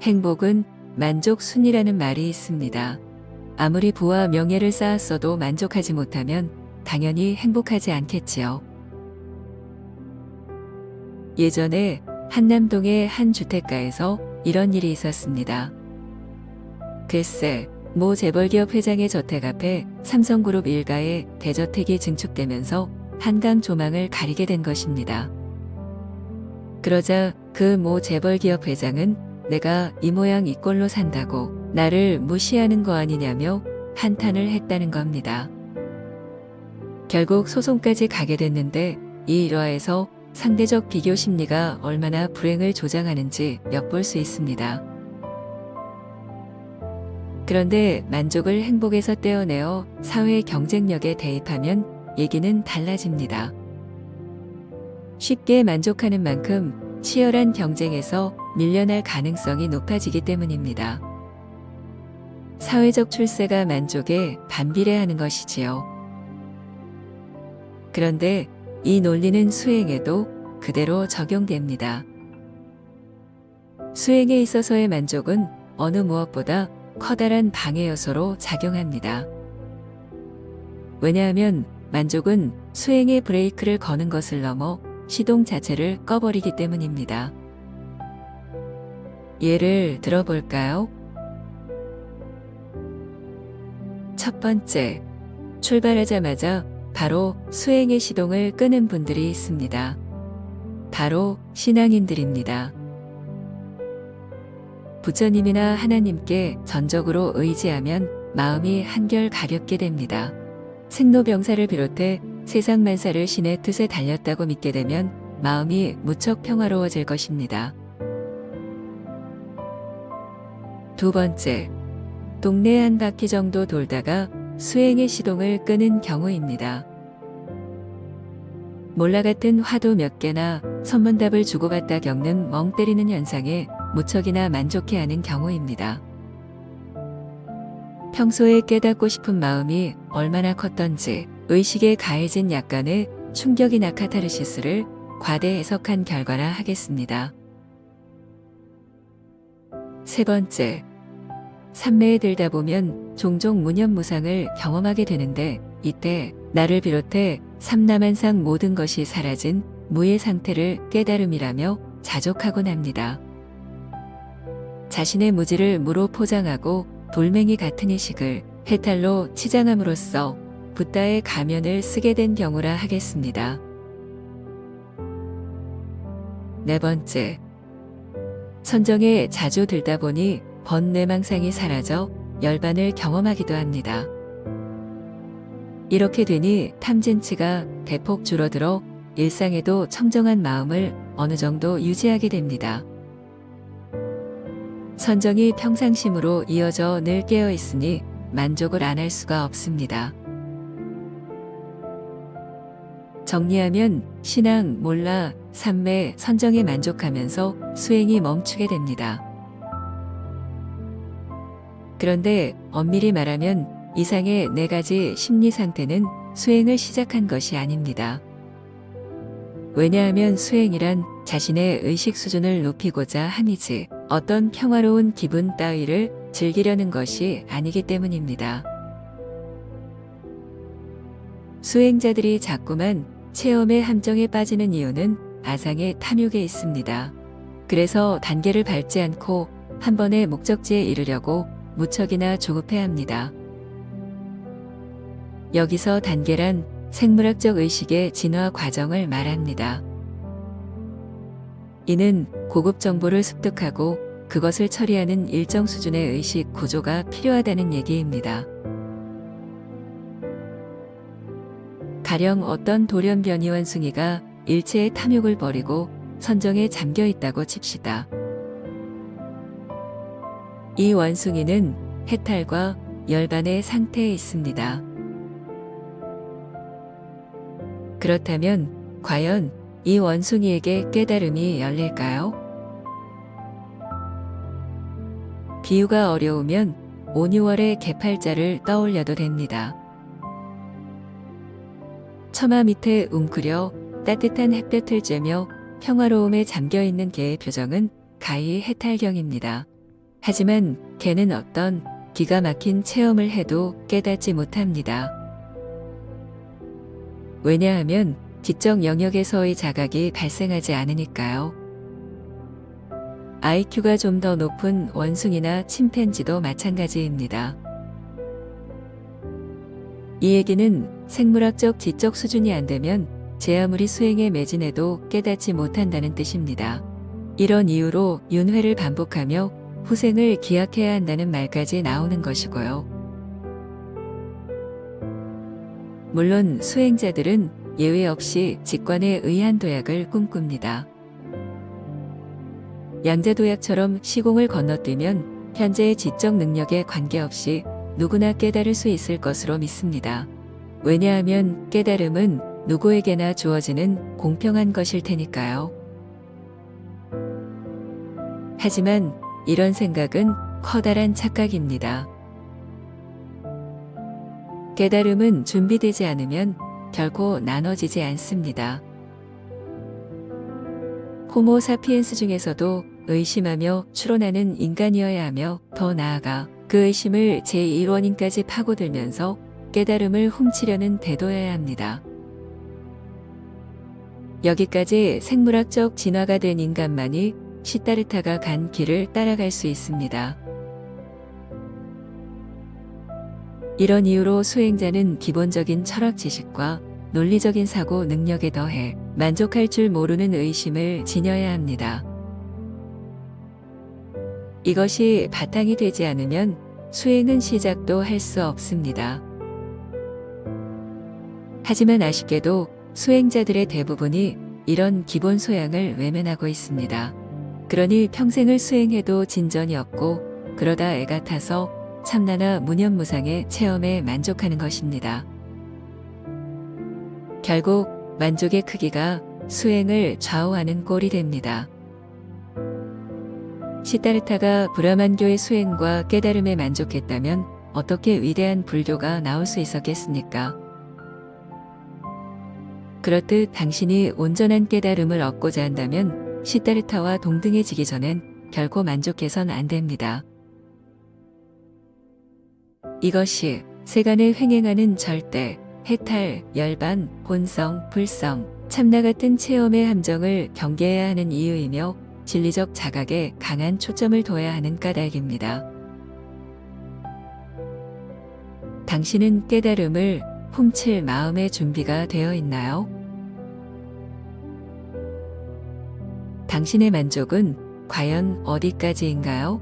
행복은 만족 순이라는 말이 있습니다. 아무리 부와 명예를 쌓았어도 만족하지 못하면 당연히 행복하지 않겠지요. 예전에 한남동의 한 주택가에서 이런 일이 있었습니다. 글쎄, 모 재벌기업 회장의 저택 앞에 삼성그룹 일가의 대저택이 증축되면서 한강 조망을 가리게 된 것입니다. 그러자 그 모 재벌기업 회장은 내가 이 모양 이 꼴로 산다고 나를 무시하는 거 아니냐며 한탄을 했다는 겁니다. 결국 소송까지 가게 됐는데 이 일화에서 상대적 비교 심리가 얼마나 불행을 조장하는지 엿볼 수 있습니다. 그런데 만족을 행복에서 떼어내어 사회 경쟁력에 대입하면 얘기는 달라집니다. 쉽게 만족하는 만큼 치열한 경쟁에서 밀려날 가능성이 높아지기 때문입니다. 사회적 출세가 만족에 반비례하는 것이지요. 그런데 이 논리는 수행에도 그대로 적용됩니다. 수행에 있어서의 만족은 어느 무엇보다 커다란 방해 요소로 작용합니다. 왜냐하면 만족은 수행의 브레이크를 거는 것을 넘어 시동 자체를 꺼버리기 때문입니다. 예를 들어볼까요? 첫 번째, 출발하자마자 바로 수행의 시동을 끄는 분들이 있습니다. 바로 신앙인들입니다. 부처님이나 하나님께 전적으로 의지하면 마음이 한결 가볍게 됩니다. 생로병사를 비롯해 세상 만사를 신의 뜻에 달렸다고 믿게 되면 마음이 무척 평화로워질 것입니다. 두 번째, 동네 한 바퀴 정도 돌다가 수행의 시동을 끄는 경우입니다. 몰라 같은 화두 몇 개나 선문답을 주고받다 겪는 멍 때리는 현상에 무척이나 만족해하는 경우입니다. 평소에 깨닫고 싶은 마음이 얼마나 컸던지 의식에 가해진 약간의 충격이나 카타르시스를 과대 해석한 결과라 하겠습니다. 세 번째, 삼매에 들다 보면 종종 무념무상을 경험하게 되는데 이때 나를 비롯해 삼라만상 모든 것이 사라진 무의 상태를 깨달음이라며 자족하곤 합니다. 자신의 무지를 무로 포장하고 돌멩이 같은 의식을 해탈로 치장함으로써 붓다의 가면을 쓰게 된 경우라 하겠습니다. 네 번째, 선정에 자주 들다 보니 번뇌망상이 사라져 열반을 경험하기도 합니다. 이렇게 되니 탐진치가 대폭 줄어들어 일상에도 청정한 마음을 어느 정도 유지하게 됩니다. 선정이 평상심으로 이어져 늘 깨어 있으니 만족을 안 할 수가 없습니다. 정리하면 신앙, 몰라, 삼매, 선정에 만족하면서 수행이 멈추게 됩니다. 그런데 엄밀히 말하면 이상의 네 가지 심리 상태는 수행을 시작한 것이 아닙니다. 왜냐하면 수행이란 자신의 의식 수준을 높이고자 함이지 어떤 평화로운 기분 따위를 즐기려는 것이 아니기 때문입니다. 수행자들이 자꾸만 체험의 함정에 빠지는 이유는 아상의 탐욕에 있습니다. 그래서 단계를 밟지 않고 한 번에 목적지에 이르려고 무척이나 조급해합니다. 여기서 단계란 생물학적 의식의 진화 과정을 말합니다. 이는 고급 정보를 습득하고 그것을 처리하는 일정 수준의 의식 구조가 필요하다는 얘기입니다. 가령 어떤 돌연변이 원숭이가 일체의 탐욕을 버리고 선정에 잠겨 있다고 칩시다. 이 원숭이는 해탈과 열반의 상태에 있습니다. 그렇다면 과연 이 원숭이에게 깨달음이 열릴까요? 비유가 어려우면 오니월의 개팔자를 떠올려도 됩니다. 처마 밑에 웅크려 따뜻한 햇볕을 쬐며 평화로움에 잠겨있는 개의 표정은 가히 해탈경입니다. 하지만 개는 어떤 기가 막힌 체험을 해도 깨닫지 못합니다. 왜냐하면 지적 영역에서의 자각이 발생하지 않으니까요. IQ가 좀 더 높은 원숭이나 침팬지도 마찬가지입니다. 이 얘기는 생물학적 지적 수준이 안 되면 제 아무리 수행에 매진해도 깨닫지 못한다는 뜻입니다. 이런 이유로 윤회를 반복하며 후생을 기약해야 한다는 말까지 나오는 것이고요. 물론 수행자들은 예외 없이 직관에 의한 도약을 꿈꿉니다. 양자도약처럼 시공을 건너뛰면 현재의 지적 능력에 관계없이 누구나 깨달을 수 있을 것으로 믿습니다. 왜냐하면 깨달음은 누구에게나 주어지는 공평한 것일 테니까요. 하지만 이런 생각은 커다란 착각입니다. 깨달음은 준비되지 않으면 결코 나눠지지 않습니다. 호모 사피엔스 중에서도 의심하며 추론하는 인간이어야 하며 더 나아가 그 의심을 제1원인까지 파고들면서 깨달음을 훔치려는 태도여야 합니다. 여기까지 생물학적 진화가 된 인간만이 시다르타가 간 길을 따라갈 수 있습니다. 이런 이유로 수행자는 기본적인 철학 지식과 논리적인 사고 능력에 더해 만족할 줄 모르는 의심을 지녀야 합니다. 이것이 바탕이 되지 않으면 수행은 시작도 할 수 없습니다. 하지만 아쉽게도 수행자들의 대부분이 이런 기본 소양을 외면하고 있습니다. 그러니 평생을 수행해도 진전이 없고 그러다 애가 타서 참나나 무념무상의 체험에 만족하는 것입니다. 결국 만족의 크기가 수행을 좌우하는 꼴이 됩니다. 시다르타가 브라만교의 수행과 깨달음에 만족했다면 어떻게 위대한 불교가 나올 수 있었겠습니까? 그렇듯 당신이 온전한 깨달음을 얻고자 한다면 시다르타와 동등해지기 전엔 결코 만족해선 안 됩니다. 이것이 세간에 횡행하는 절대, 해탈, 열반, 본성, 불성, 참나 같은 체험의 함정을 경계해야 하는 이유이며 진리적 자각에 강한 초점을 둬야 하는 까닭입니다. 당신은 깨달음을 훔칠 마음의 준비가 되어 있나요? 당신의 만족은 과연 어디까지인가요?